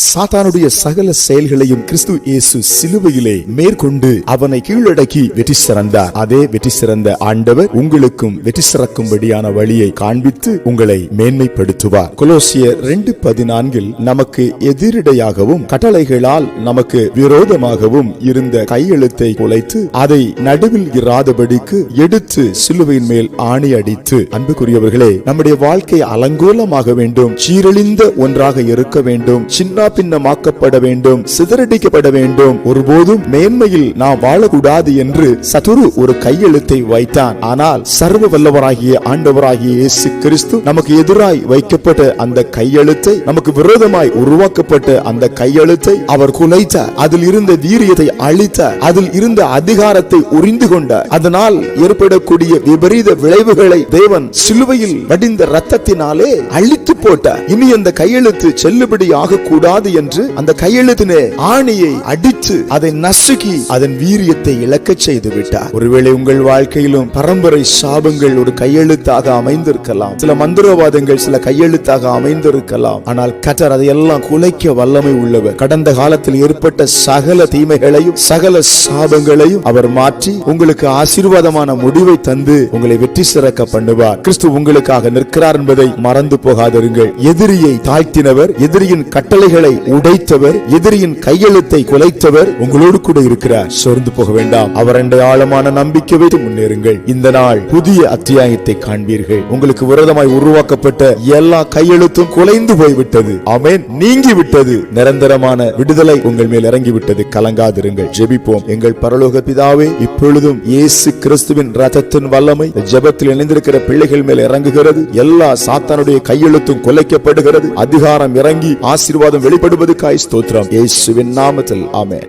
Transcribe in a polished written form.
சாத்தானுடைய சகல செயல்களையும் கிறிஸ்து இயேசு சிலுவையிலே மேற்கொண்டு அவனை கீழடக்கி வெற்றி சிறந்தார். அதே வெற்றி சிறந்த ஆண்டவர் உங்களுக்கும் வெற்றி சிறக்கும்படியான வழியை காண்பித்து உங்களை மேன்மைப்படுத்துவார். கொலோசியர் 2:14 நமக்கு எதிரிடையாகவும் கட்டளைகளால் நமக்கு விரோதமாகவும் இருந்த கையெழுத்தை குலைத்து அதை நடுவில் இராதபடிக்கு எடுத்து சிலுவையின் மேல் ஆணி அடித்து. அன்புக்குரியவர்களே, நம்முடைய வாழ்க்கை அலங்கோலமாக வேண்டும், சீரழிந்த ஒன்றாக இருக்க வேண்டும், சின்ன பின்னமாக்கப்பட வேண்டும், சிதறடிக்கப்பட வேண்டும், ஒருபோதும் மேன்மையில் நாம் வாழக்கூடாது என்று சத்துரு ஒரு கையெழுத்தை வைத்தான். ஆனால் சர்வ வல்லவராகிய ஆண்டவராகிய இயேசு கிறிஸ்து நமக்கு எதிராய் வைக்கப்பட்ட அந்த கையெழுத்தை, நமக்கு விரோதமாய் உருவாக்கப்பட்ட அந்த கையெழுத்தை அவர் குலைத்தார். அதில் இருந்த வீரியத்தை அழித்தார். அதில் இருந்த அதிகாரத்தை உறிந்து கொண்டார். அதனால் ஏற்படக்கூடிய விபரீத விளைவுகளை தேவன் சிலுவையில் வடிந்த இரத்தத்தினாலே அழித்து போட்டார். இனி அந்த கையெழுத்து செல்லுபடி ஆகக்கூடாது என்று அந்த கையெழுத்தினே ஆணியை அடித்து அதை நசுக்கி அதன் வீரியத்தை இழக்க செய்து விட்டார். ஒருவேளை உங்கள் வாழ்க்கையிலும் பரம்பரை சாபங்கள் ஒரு கையெழுத்தாக அமைந்திருக்கலாம், சில மந்திரவாதங்கள் சில கையெழுத்தாக அமைந்திருக்கலாம். ஆனால் கர்த்தர் அதையெல்லாம் குலைக்க வல்லமை உள்ளவர். கடந்த காலத்தில் ஏற்பட்ட சகல தீமைகளையும் சகல சாபங்களையும் அவர் மாற்றி உங்களுக்கு ஆசீர்வாதமான முடிவை தந்து உங்களை வெற்றி சிறக்க பண்ணுவார். கிறிஸ்து உங்களுக்காக நிற்கிறார் என்பதை மறந்து போகாதிருங்கள். எதிரியை தாழ்த்தினவர், எதிரியின் கட்டளைகளை உடைத்தவர், எதிரியின் கையெழுத்தை குலைத்தவர் உங்களோடு கூட இருக்கிறார். சோர்ந்து போக வேண்டாம். அவர் என்ற ஆழமான நம்பிக்கை வைத்து முன்னேறுங்கள். இந்த நாள் புதிய அத்தியாயத்தை காண்பீர்கள். உங்களுக்கு விரோதமாய் உருவாக்கப்பட்ட எல்லா கையெழுத்தும் குலைந்து போய்விட்டது. ஆமென். நீங்கி விட்டது. நிரந்தரமான விடுதலை உங்கள் மேல் இறங்கிவிட்டது. கலங்காதிருங்கள். ஜெபிப்போம். எங்கள் பரலோக பிதாவே, இப்பொழுதும் இயேசு கிறிஸ்துவின் இரத்தத்தின் வல்லமை ஜெபத்தில் இணைந்திருக்கிற பிள்ளைகள் மேல் இறங்குகிறது. எல்லா சாத்தானுடைய கையெழுத்தும் குலைக்கப்படுகிறது. அதிகாரம் இறங்கி ஆசீர்வாதம் வெளிப்படுவதற்காய் ஸ்தோத்திரம். இயேசுவின் நாமத்தில் ஆமென்.